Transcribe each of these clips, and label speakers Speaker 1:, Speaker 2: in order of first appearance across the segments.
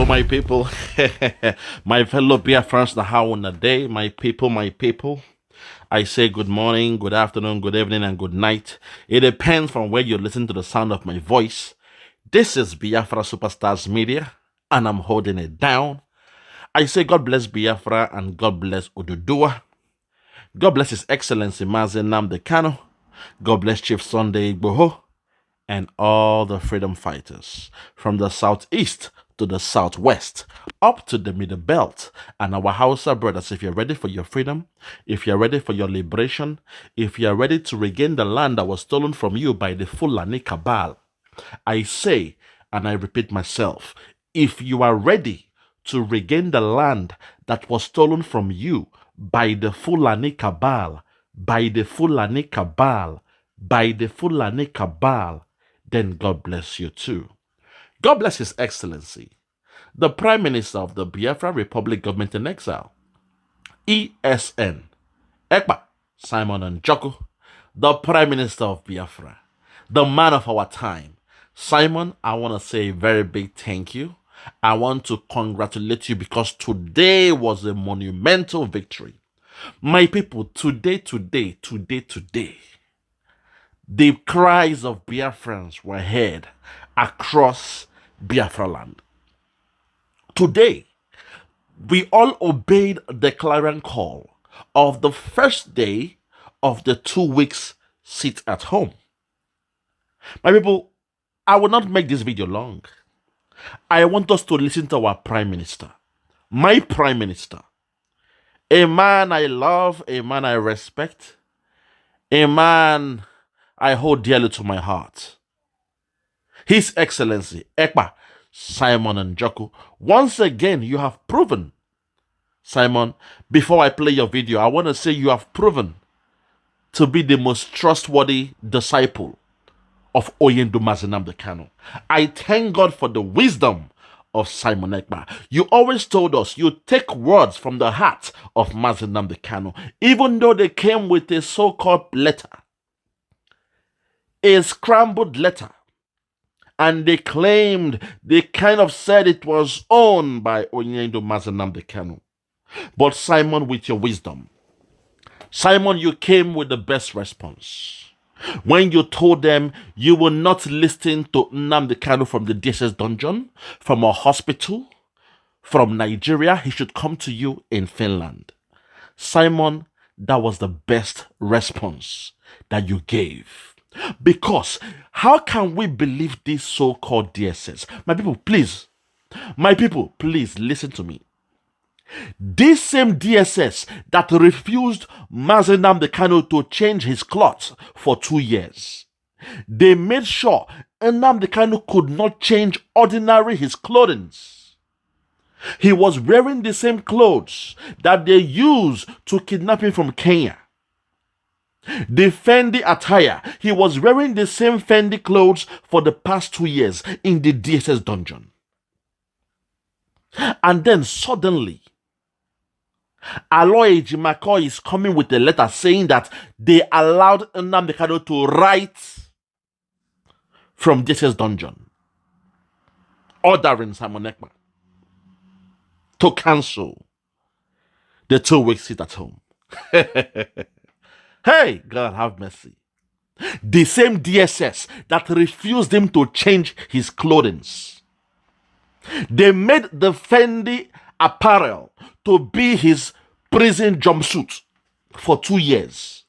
Speaker 1: My people, my fellow Biafrans, the how on the day, my people. I say good morning, good afternoon, good evening, and good night. It depends from where you listen to the sound of my voice. This is Biafra Superstars Media, and I'm holding it down. I say God bless Biafra and God bless Ududua. God bless His Excellency Nnamdi Kanu. God bless Chief Sunday Igboho and all the freedom fighters from the southeast to the southwest, up to the middle belt, and our Hausa brothers. If you're ready for your freedom, if you're ready for your liberation, if you're ready to regain the land that was stolen from you by the Fulani cabal, I say, and I repeat myself, if you are ready to regain the land that was stolen from you by the Fulani cabal, by the Fulani cabal, by the Fulani cabal, then God bless you too. God bless His Excellency, the Prime Minister of the Biafra Republic Government in Exile, ESN, Ekpa, Simon Njoku, the Prime Minister of Biafra, the man of our time. Simon, I want to say a very big thank you. I want to congratulate you because today was a monumental victory. My people, today, the cries of Biafrans were heard across Biafra land. Today, we all obeyed the clarion call of the first day of the 2 weeks sit at home. My people, I will not make this video long. I want us to listen to our Prime Minister, my Prime Minister, a man I love, a man I respect, a man I hold dearly to my heart. His Excellency, Ekpa, Simon Njoku. Once again, you have proven, Simon, before I play your video, I want to say you have proven to be the most trustworthy disciple of Nnamdi Kanu. I thank God for the wisdom of Simon Ekpa. You always told us you take words from the heart of Nnamdi Kanu, even though they came with a so-called letter, a scrambled letter, and they claimed, they kind of said it was owned by Nnamdi Kanu. But Simon, with your wisdom, Simon, you came with the best response. When you told them you will not listen to Nnamdi Kanu from the DSS dungeon, from a hospital, from Nigeria, he should come to you in Finland. Simon, that was the best response that you gave. Because how can we believe this so-called DSS? My people, please listen to me. This same DSS that refused Nnamdi Kanu to change his clothes for 2 years, they made sure Nnamdi Kanu could not change ordinary his clothing. He was wearing the same clothes that they used to kidnap him from Kenya. The Fendi attire, he was wearing the same Fendi clothes for the past 2 years in the DSS dungeon. And then suddenly, Aloy Ejimako is coming with a letter saying that they allowed Nnamdi Kanu to write from DSS dungeon, ordering Simon Ekpa to cancel the 2 weeks sit at home. Hey, God have mercy. The same DSS that refused him to change his clothing. They made the Fendi apparel to be his prison jumpsuit for 2 years.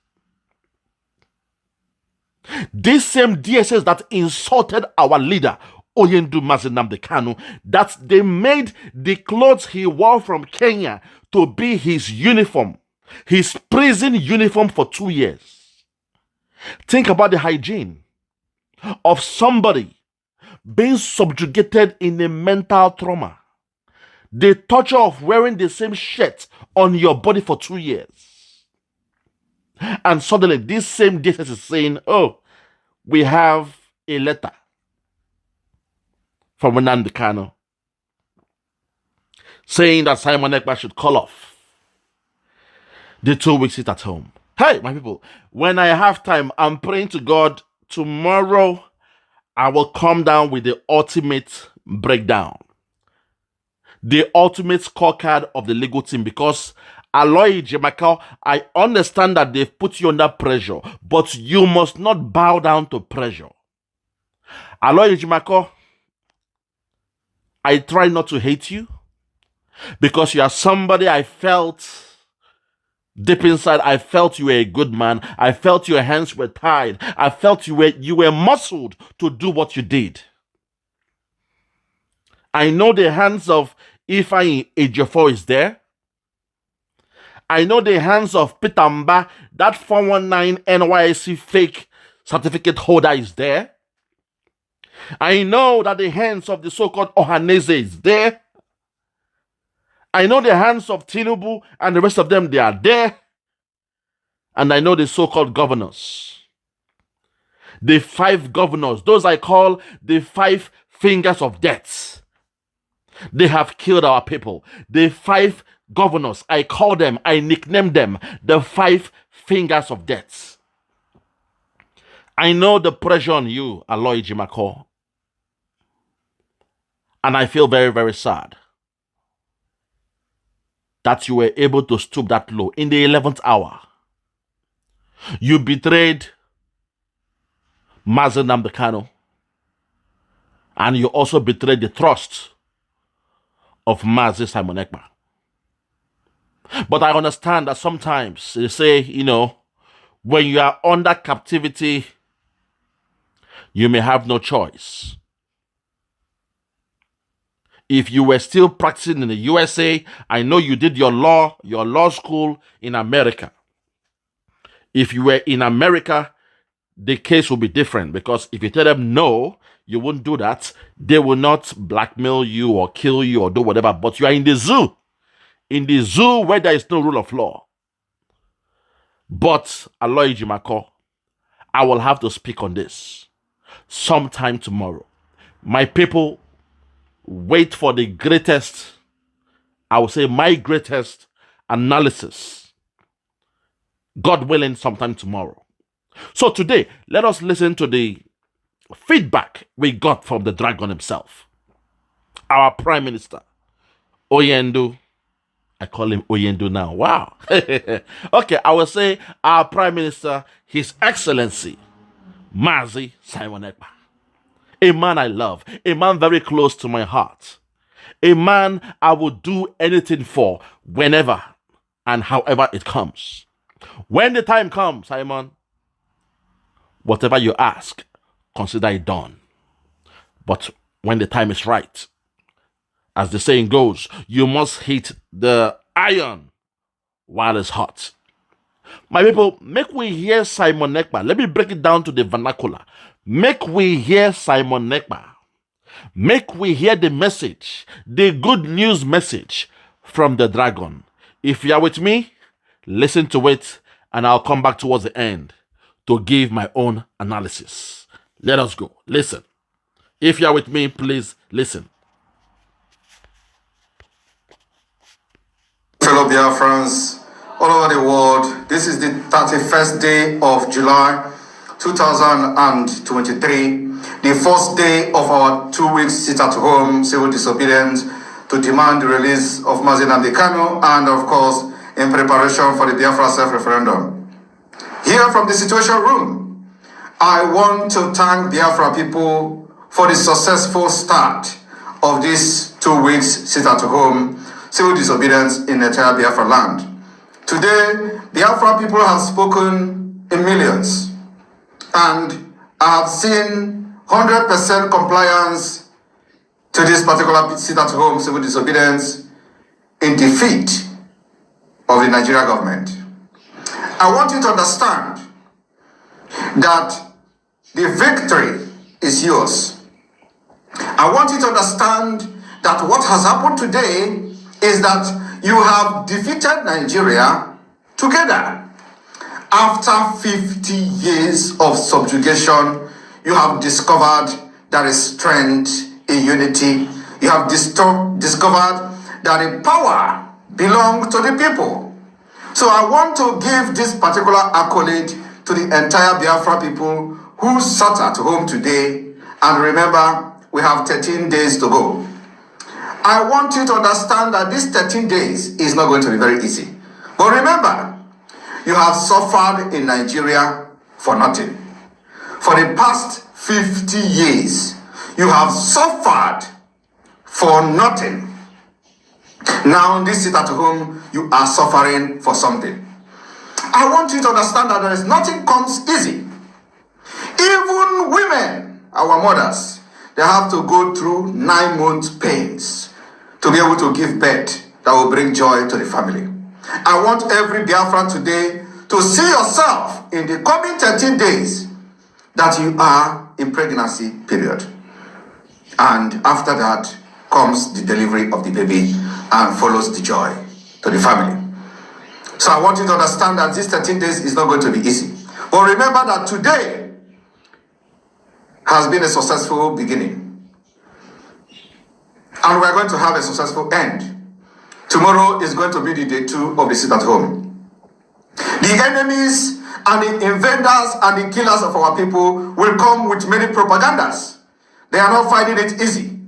Speaker 1: This same DSS that insulted our leader, Nnamdi Kanu, that they made the clothes he wore from Kenya to be his uniform, his prison uniform for 2 years. Think about the hygiene of somebody being subjugated in a mental trauma. The torture of wearing the same shirt on your body for 2 years. And suddenly this same DSS is saying, oh, we have a letter from Nnamdi Kanu saying that Simon Ekpa should call off the 2 weeks sit at home. Hey, my people, when I have time, I'm praying to God tomorrow. I will come down with the ultimate breakdown, the ultimate scorecard of the legal team, because Aloy Jemaka, I understand that they've put you under pressure, but you must not bow down to pressure. Aloy Jemaka, I try not to hate you because you are somebody I felt deep inside. I felt you were a good man. I felt your hands were tied. I felt you were muscled to do what you did. I know the hands of Ifeanyi Ejiofor is there. I know the hands of PeterMbah, that 419 NYSC fake certificate holder, is there. I know that the hands of the so-called Ohaneze is there. I know the hands of Tinubu and the rest of them, they are there. And I know the so-called governors. The 5 governors, those I call the 5 fingers of death. They have killed our people. The 5 governors, I call them, I nickname them, the 5 fingers of death. I know the pressure on you, Aloy Jemaka. And I feel very, very sad that you were able to stoop that low in the 11th hour. You betrayed Nnamdi Kanu, and you also betrayed the trust of Mazi Simon Ekpa. But I understand that sometimes they say, when you are under captivity, you may have no choice. If you were still practicing in the USA, I know you did your law school in America. If you were in America, the case will be different, because if you tell them no, you won't do that, they will not blackmail you or kill you or do whatever. But you are in the zoo where there is no rule of law. But Aloy Jemaka, I will have to speak on this sometime tomorrow. My people, wait for the greatest, I will say my greatest analysis, God willing, sometime tomorrow. So today, let us listen to the feedback we got from the dragon himself, our Prime Minister, Oyendu. I call him Oyendu now. Wow. Okay, I will say our Prime Minister, His Excellency, Mazi Simon Ekpa. A man I love, a man very close to my heart, a man I would do anything for whenever and however it comes. When the time comes, Simon, whatever you ask, consider it done. But when the time is right, as the saying goes, you must hit the iron while it's hot. My people, make we hear Simon Ekpa. Let me break it down to the vernacular. Make we hear Simon Ekpa. Make we hear the message, the good news message from the dragon. If you are with me, listen to it, and I'll come back towards the end to give my own analysis. Let us go. Listen. If you are with me, please listen.
Speaker 2: Fellow Biafrans all over the world, this is the 31st day of July 2023, the first day of our 2 weeks sit-at-home civil disobedience to demand the release of Nnamdi Kanu and, of course, in preparation for the Biafra self-referendum. Here from the Situation Room, I want to thank Biafra people for the successful start of this 2 weeks sit-at-home civil disobedience in the entire Biafra land. Today, Biafra people have spoken in millions, and I have seen 100% compliance to this particular sit-at-home civil disobedience in defeat of the Nigeria government. I want you to understand that the victory is yours. I want you to understand that what has happened today is that you have defeated Nigeria together. After 50 years of subjugation, you have discovered there is strength in unity. You have discovered that the power belongs to the people. So I want to give this particular accolade to the entire Biafra people who sat at home today. And remember, we have 13 days to go. I want you to understand that this 13 days is not going to be very easy. But remember, you have suffered in Nigeria for nothing. For the past 50 years, you have suffered for nothing. Now, this sit at home, you are suffering for something. I want you to understand that there is nothing comes easy. Even women, our mothers, they have to go through 9 months pains to be able to give birth that will bring joy to the family. I want every Biafran today to see yourself in the coming 13 days that you are in pregnancy period. And after that comes the delivery of the baby and follows the joy to the family. So I want you to understand that this 13 days is not going to be easy. But remember that today has been a successful beginning. And we're going to have a successful end. Tomorrow is going to be the day 2 of the sit at home. The enemies and the invaders and the killers of our people will come with many propagandas. They are not finding it easy.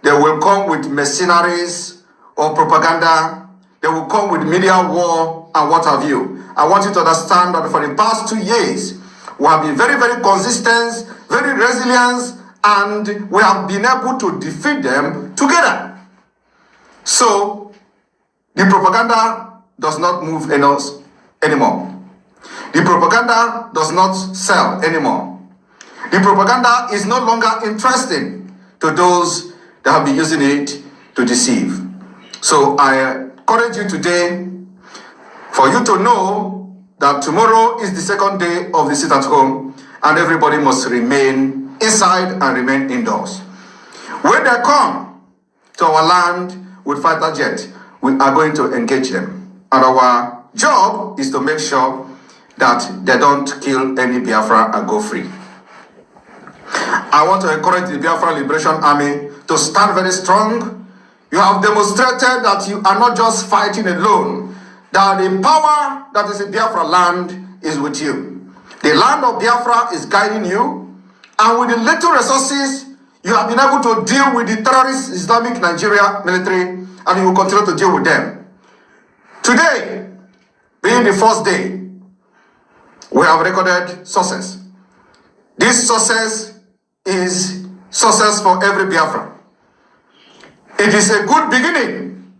Speaker 2: They will come with mercenaries or propaganda. They will come with media war and what have you. I want you to understand that for the past 2 years, we have been very, very consistent, very resilient, and we have been able to defeat them together. So, the propaganda does not move us anymore. The propaganda does not sell anymore. The propaganda is no longer interesting to those that have been using it to deceive. So I encourage you today for you to know that tomorrow is the second day of the sit at home and everybody must remain inside and remain indoors. When they come to our land with fighter jet, we are going to engage them. And our job is to make sure that they don't kill any Biafra and go free. I want to encourage the Biafra Liberation Army to stand very strong. You have demonstrated that you are not just fighting alone, that the power that is in Biafra land is with you. The land of Biafra is guiding you, and with the little resources, you have been able to deal with the terrorist Islamic Nigeria military, and you will continue to deal with them. Today, being the first day, we have recorded success. This success is success for every Biafra. It is a good beginning,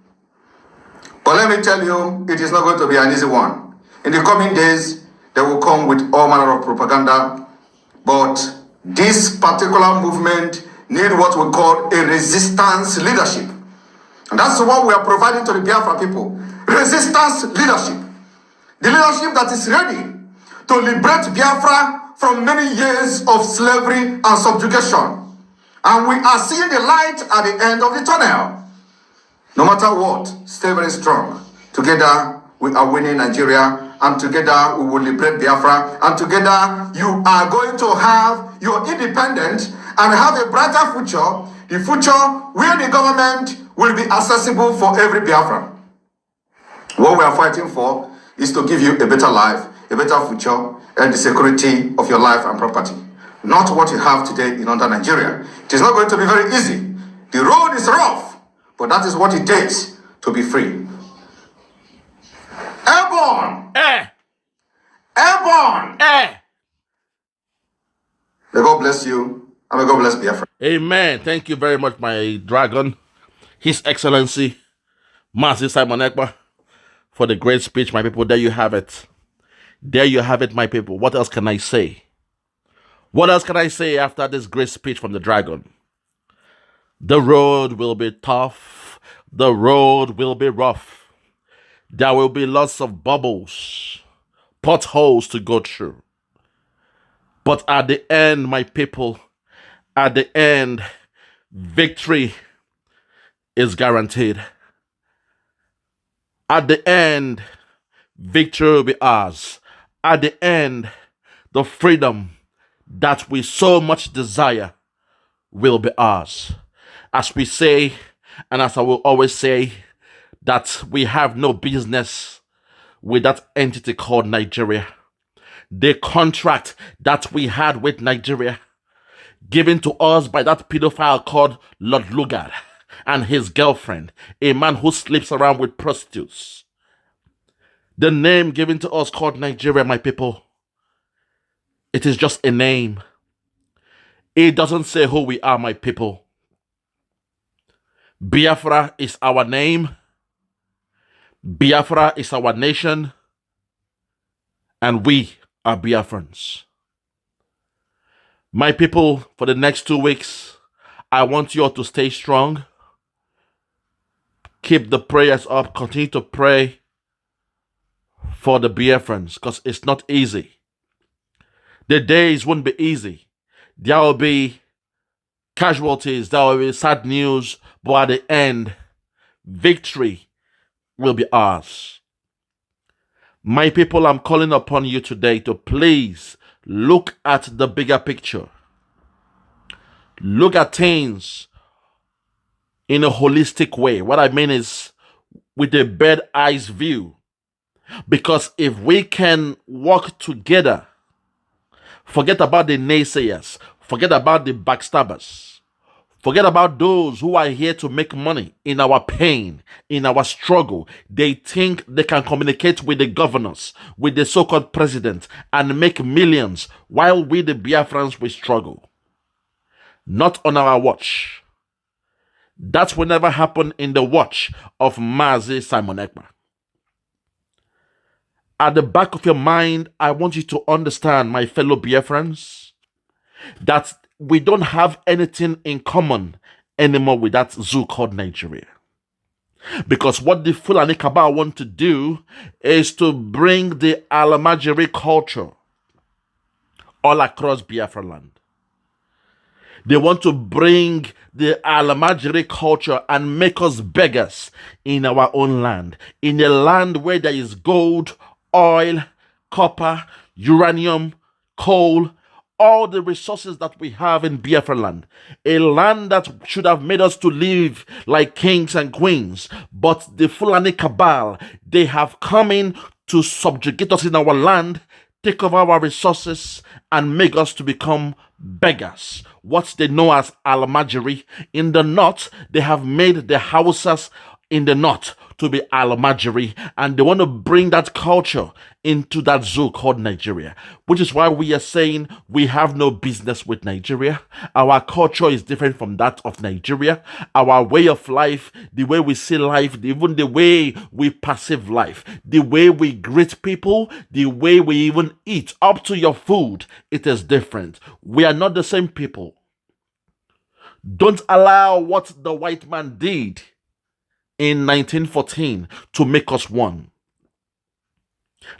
Speaker 2: but let me tell you, it is not going to be an easy one. In the coming days, they will come with all manner of propaganda, but this particular movement need what we call a resistance leadership. And that's what we are providing to the Biafra people. Resistance leadership. The leadership that is ready to liberate Biafra from many years of slavery and subjugation. And we are seeing the light at the end of the tunnel. No matter what, stay very strong. Together, we are winning Nigeria, and together we will liberate Biafra, and together you are going to have your independence and have a brighter future, the future where the government will be accessible for every Biafran. What we are fighting for is to give you a better life, a better future, and the security of your life and property. Not what you have today in under Nigeria. It is not going to be very easy. The road is rough, but that is what it takes to be free. Airborne! Airborne! May God bless you, and may God bless Biafra.
Speaker 1: Amen. Thank you very much, my dragon, His Excellency, Master Simon Ekpa, for the great speech, my people. There you have it. There you have it, my people. What else can I say? What else can I say after this great speech from the dragon? The road will be tough. The road will be rough. There will be lots of bubbles, potholes to go through. But at the end, my people, at the end, victory is guaranteed. At the end, victory will be ours. At the end, the freedom that we so much desire will be ours. As we say, and as I will always say, that we have no business with that entity called Nigeria. The contract that we had with Nigeria, given to us by that pedophile called Lord Lugard and his girlfriend, a man who sleeps around with prostitutes. The name given to us called Nigeria, my people, it is just a name. It doesn't say who we are, my people. Biafra is our name. Biafra is our nation. And we are Biafrans. My people, for the next 2 weeks, I want you all to stay strong. Keep the prayers up. Continue to pray for the Biafrans, because it's not easy. The days won't be easy. There will be casualties, there will be sad news, but at the end, victory will be ours. My people, I'm calling upon you today to please look at the bigger picture. Look at things in a holistic way. What I mean is with a bird's eye view. Because if we can work together, forget about the naysayers, forget about the backstabbers, forget about those who are here to make money in our pain, in our struggle. They think they can communicate with the governors, with the so-called president, and make millions, while we, the Biafrans, we struggle. Not on our watch. That will never happen in the watch of Mazi Simon Ekpa. At the back of your mind, I want you to understand, my fellow Biafrans, that we don't have anything in common anymore with that zoo called Nigeria. Because what the Fulani cabal want to do is to bring the Alamajiri culture all across Biafra land. They want to bring the Alamajiri culture and make us beggars in our own land. In a land where there is gold, oil, copper, uranium, coal, all the resources that we have in Biafra land. A land that should have made us to live like kings and queens. But the Fulani cabal, they have come in to subjugate us in our land, take over our resources, and make us to become beggars. What they know as Alamajiri. In the north, they have made the Hausas in the north to be Alamajiri, and they want to bring that culture into that zoo called Nigeria, which is why we are saying we have no business with Nigeria. Our culture is different from that of Nigeria. Our way of life, the way we see life, even the way we perceive life, the way we greet people, the way we even eat, up to your food, it is different. We are not the same people. Don't allow what the white man did in 1914 to make us one.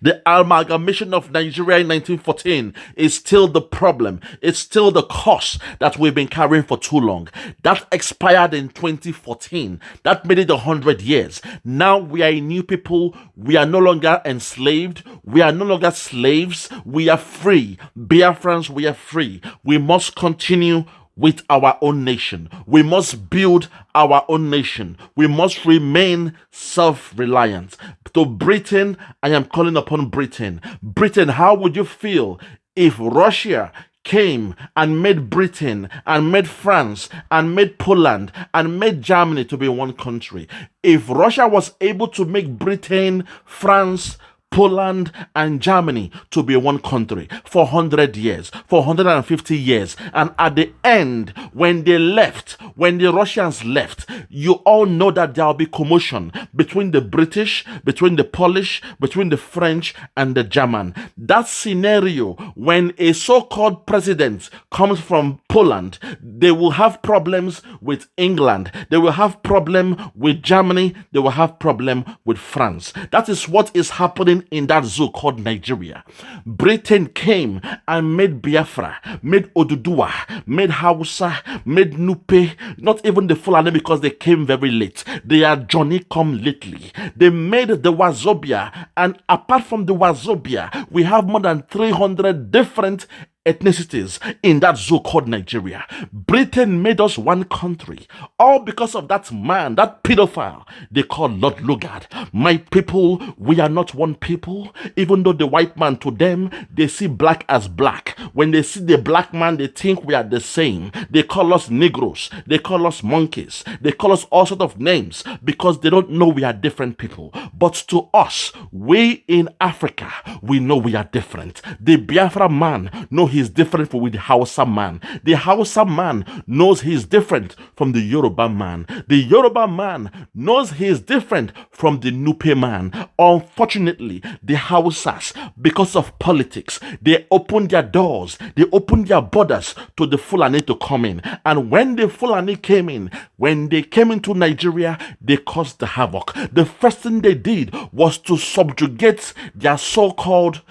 Speaker 1: The amalgamation of Nigeria in 1914 is still the problem. It's still the cost that we've been carrying for too long. That expired in 2014. That made it 100 years. Now we are a new people. We are no longer enslaved. We are no longer slaves. We are free. Biafrans, we are free. We must continue with our own nation. We must build our own nation. We must remain self-reliant. To Britain, I am calling upon Britain. Britain, how would you feel if Russia came and made Britain and made France and made Poland and made Germany to be one country? If Russia was able to make Britain, France, Poland and Germany to be one country for 100 years, for 150 years. And at the end, when they left, when the Russians left, you all know that there will be commotion between the British, between the Polish, between the French and the German. That scenario, when a so-called president comes from Poland, they will have problems with England. They will have problem with Germany. They will have problem with France. That is what is happening in that zoo called Nigeria. Britain came and made Biafra, made Oduduwa, made Hausa, made Nupe, not even the Fulani because they came very late. They are Johnny come lately. They made the Wazobia, and apart from the Wazobia, we have more than 300 different ethnicities in that zoo called Nigeria. Britain made us one country, all because of that man, that pedophile they call Lord Lugard. My people, we are not one people, even though the white man, to them, they see black as black. When they see the black man, they think we are the same. They call us Negroes, they call us monkeys, they call us all sorts of names because they don't know we are different people. But to us, we in Africa, we know we are different. The Biafra man knows he's different from the Hausa man. The Hausa man knows he's different from the Yoruba man. The Yoruba man knows he's different from the Nupe man. Unfortunately, the Hausas, because of politics, they opened their doors, they opened their borders to the Fulani to come in. And when the Fulani came in, when they came into Nigeria, they caused the havoc. The first thing they did was to subjugate their so-called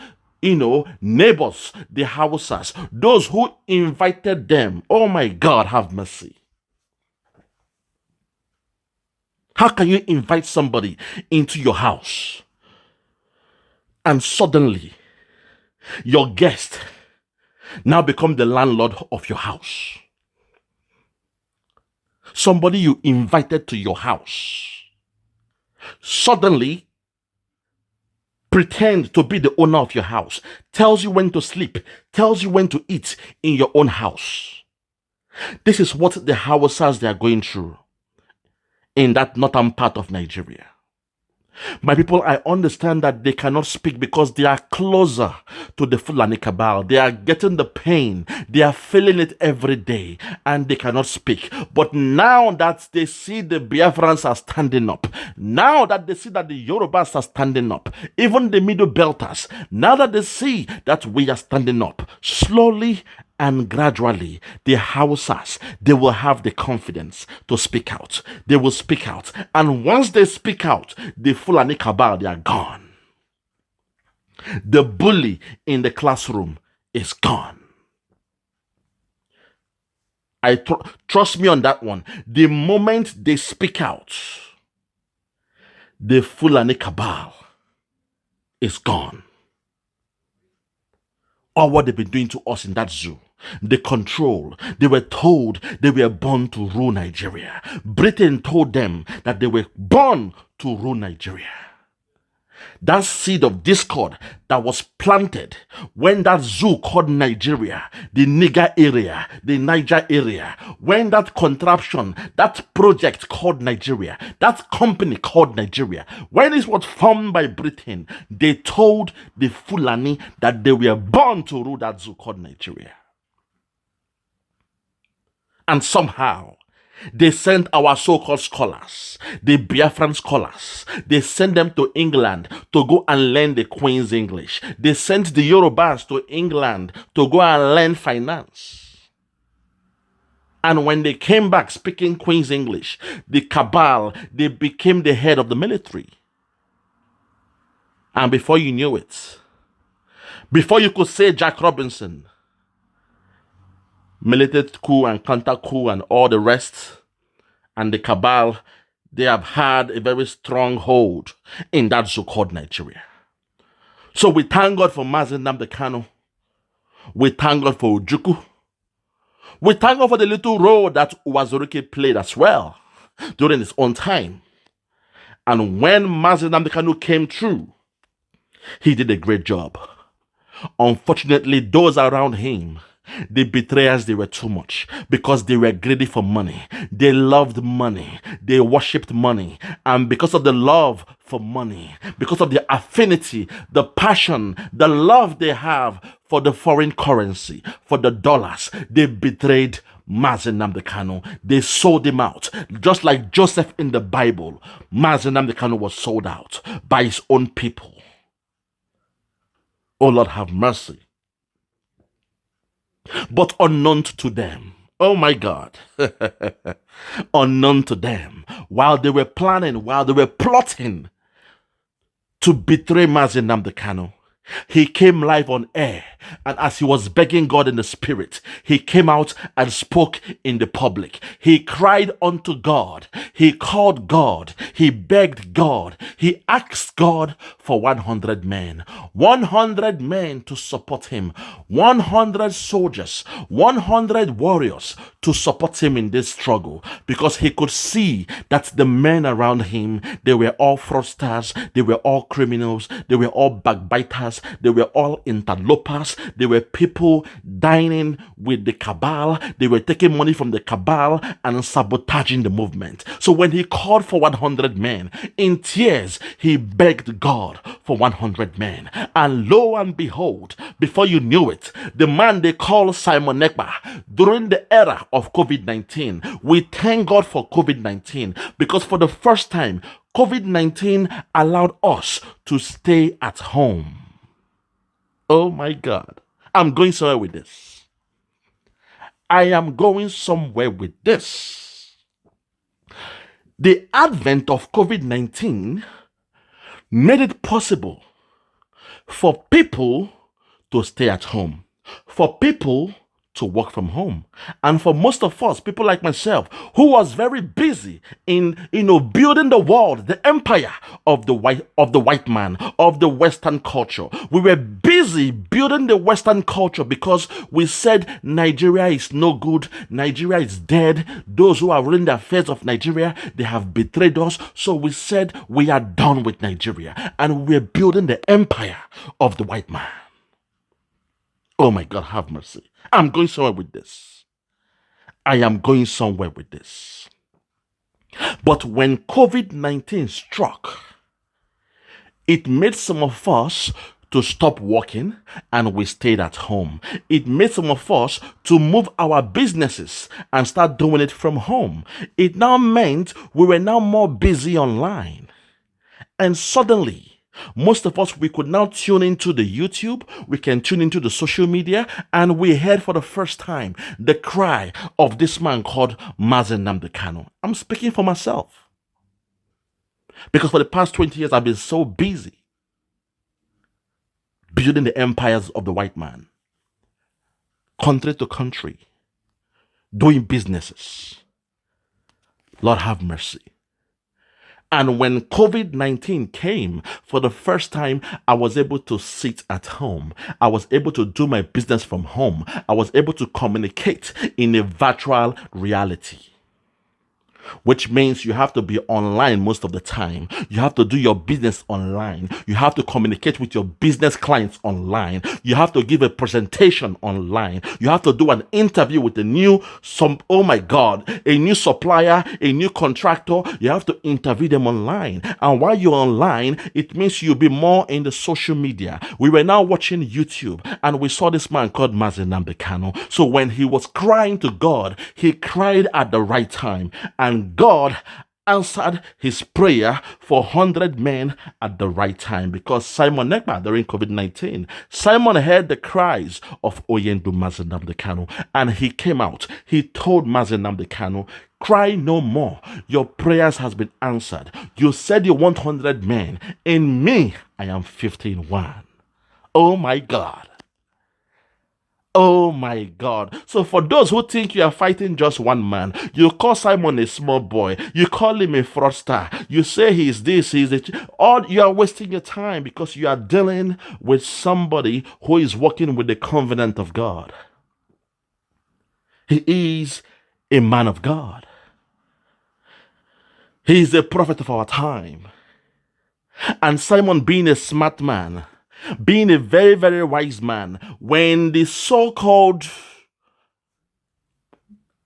Speaker 1: neighbors, the Hausas, those who invited them. Oh my God, have mercy. How can you invite somebody into your house and suddenly your guest now become the landlord of your house? Somebody you invited to your house suddenly pretend to be the owner of your house, tells you when to sleep, tells you when to eat in your own house. This is what the Hausas they are going through in that northern part of Nigeria. My people, I understand that they cannot speak because they are closer to the Fulani cabal. They are getting the pain. They are feeling it every day and they cannot speak. But now that they see the Biafrans are standing up, now that they see that the Yorubas are standing up, even the Middle Belters, now that they see that we are standing up, slowly and gradually, the Hausas, they will have the confidence to speak out. They will speak out. And once they speak out, the Fulani cabal, they are gone. The bully in the classroom is gone. Trust me on that one. The moment they speak out, the Fulani cabal is gone. Or what they've been doing to us in that zoo. The control. They were told they were born to rule Nigeria. Britain told them that they were born to rule Nigeria. That seed of discord that was planted when that zoo called Nigeria, the Niger area, the Niger area, when that contraption, that project called Nigeria, that company called Nigeria, when it was formed by Britain, they told the Fulani that they were born to rule that zoo called Nigeria. And somehow, they sent our so-called scholars, the Biafran scholars, they sent them to England to go and learn the Queen's English. They sent the Yorubas to England to go and learn finance. And when they came back speaking Queen's English, the cabal, they became the head of the military. And before you knew it, before you could say Jack Robinson, military coup and counter coup and all the rest, and the cabal, they have had a very strong hold in that zoo called Nigeria. So we thank God for Nnamdi Kanu. We thank God for Ojukwu. We thank God for the little role that Uwazuruke played as well during his own time. And when Nnamdi Kanu came through, he did a great job. Unfortunately, those around him, the betrayers, they were too much because they were greedy for money. They loved money. They worshipped money. And because of the love for money, because of the affinity, the passion, the love they have for the foreign currency, for the dollars, they betrayed Nnamdi Kanu. They sold him out. Just like Joseph in the Bible, Nnamdi Kanu was sold out by his own people. Oh Lord, have mercy. But unknown to them, oh my God, unknown to them, while they were planning, while they were plotting to betray Nnamdi Kanu, He came live on air, and as he was begging God in the spirit, he came out and spoke in the public. He cried unto God. He called God. He begged God. He asked God for 100 men. 100 men to support him. 100 soldiers, 100 warriors to support him in this struggle, because he could see that the men around him, they were all fraudsters, they were all criminals, they were all backbiters, they were all interlopers, they were people dining with the cabal, they were taking money from the cabal and sabotaging the movement. So when he called for 100 men, in tears, he begged God for 100 men. And lo and behold, before you knew it, the man they call Simon Ekpa, during the era of COVID-19, we thank God for COVID-19, because for the first time, COVID-19 allowed us to stay at home. Oh my God. I'm going somewhere with this. I am going somewhere with this. The advent of COVID-19 made it possible for people to stay at home, for people to work from home. And for most of us, people like myself, who was very busy in building the world, the empire of the white man, of the Western culture. We were busy building the Western culture because we said Nigeria is no good, Nigeria is dead. Those who are ruling the affairs of Nigeria, they have betrayed us. So we said we are done with Nigeria, and we're building the empire of the white man. Oh my God, have mercy. I'm going somewhere with this. I am going somewhere with this. But when COVID-19 struck, it made some of us to stop working, and we stayed at home. It made some of us to move our businesses and start doing it from home. It now meant we were now more busy online. And suddenly, most of us, we could now tune into the YouTube, we can tune into the social media, and we heard for the first time the cry of this man called Nnamdi Kanu. I'm speaking for myself, because for the past 20 years, I've been so busy building the empires of the white man, country to country, doing businesses. Lord have mercy. And when COVID-19 came, for the first time, I was able to sit at home. I was able to do my business from home. I was able to communicate in a virtual reality, which means you have to be online most of the time. You have to do your business online. You have to communicate with your business clients online. You have to give a presentation online. You have to do an interview with a new supplier, a new contractor. You have to interview them online. And while you're online, it means you'll be more in the social media. We were now watching YouTube, and we saw this man called Nnamdi Kanu. So when he was crying to God, he cried at the right time. And God answered his prayer for 100 men at the right time, because Simon Ekpa, during COVID-19, Simon heard the cries of Oyendu Nnamdi Kanu, and he came out. He told Nnamdi Kanu, cry no more. Your prayers has been answered. You said you want 100 men. In me, I am 15-1. Oh my God. Oh my God. So for those who think you are fighting just one man, you call Simon a small boy, you call him a fraudster, you say he's this, he's that, all you are wasting your time, because you are dealing with somebody who is working with the covenant of God. He is a man of God. He is a prophet of our time. And Simon, being a smart man, being a very, very wise man, when the so-called,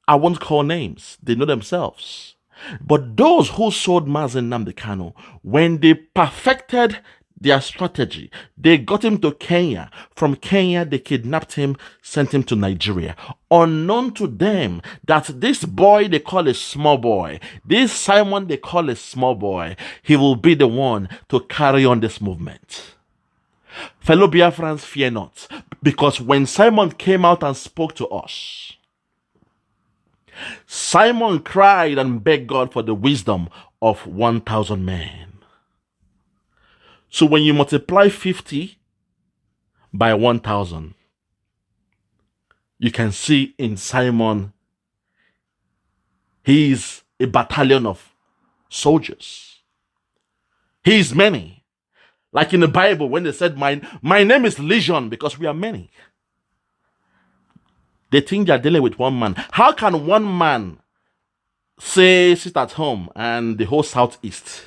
Speaker 1: I won't call names, they know themselves, but those who sold Nnamdi Kanu, when they perfected their strategy, they got him to Kenya. From Kenya, they kidnapped him, sent him to Nigeria. Unknown to them that this boy they call a small boy, this Simon they call a small boy, he will be the one to carry on this movement. Fellow Biafrans, fear not, because when Simon came out and spoke to us, Simon cried and begged God for the wisdom of 1,000 men. So when you multiply 50 by 1,000. You can see in Simon, he's a battalion of soldiers. He's many. Like in the Bible, when they said, my name is Legion, because we are many. They think they're dealing with one man. How can one man say sit at home and the whole Southeast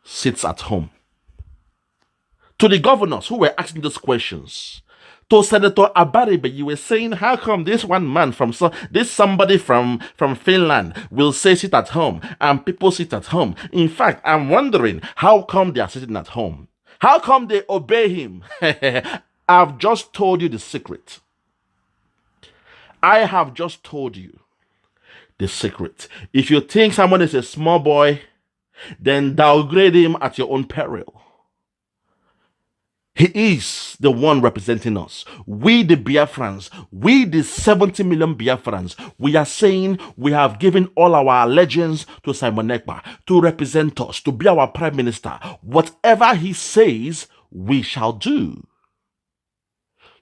Speaker 1: sits at home? To the governors who were asking those questions, to Senator Abaribe, you were saying, how come this one man this somebody from Finland will say sit at home and people sit at home? In fact, I'm wondering, how come they are sitting at home? How come they obey him? I've just told you the secret. I have just told you the secret. If you think someone is a small boy, then downgrade him at your own peril. He is the one representing us. We, the Biafrans, we, the 70 million Biafrans, we are saying we have given all our allegiance to Simon Ekpa to represent us, to be our prime minister. Whatever he says, we shall do.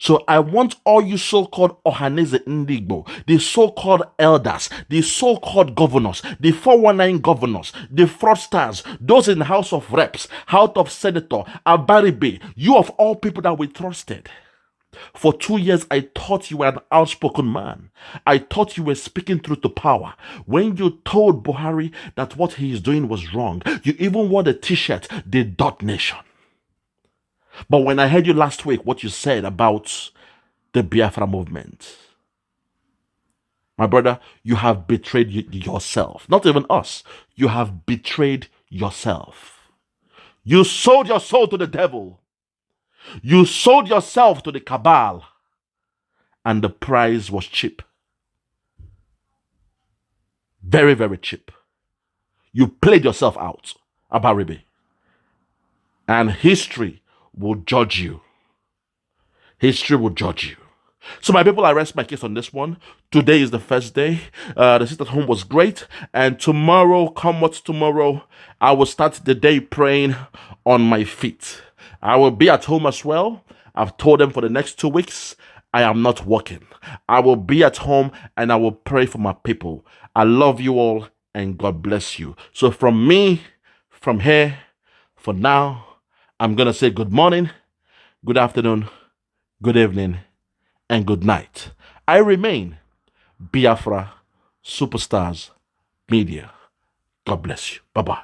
Speaker 1: So I want all you so-called Ohaneze Ndigbo, the so-called elders, the so-called governors, the 419 governors, the fraudsters, those in the House of Reps, House of Senator, Abaribe, you of all people that we trusted. For 2 years, I thought you were an outspoken man. I thought you were speaking truth to power. When you told Buhari that what he is doing was wrong, you even wore the t-shirt, the domination. But when I heard you last week, what you said about the Biafra movement, my brother, you have betrayed yourself. Not even us. You have betrayed yourself. You sold your soul to the devil. You sold yourself to the cabal. And the price was cheap. Very, very cheap. You played yourself out, Abaribe. And history will judge you. History will judge you. So my people, I rest my case on this one. Today is the first day. The sit at home was great. And tomorrow, come what's tomorrow, I will start the day praying on my feet. I will be at home as well. I've told them for the next 2 weeks, I am not working. I will be at home and I will pray for my people. I love you all and God bless you. So from me, from here, for now, I'm going to say good morning, good afternoon, good evening, and good night. I remain Biafra Superstars Media. God bless you. Bye-bye.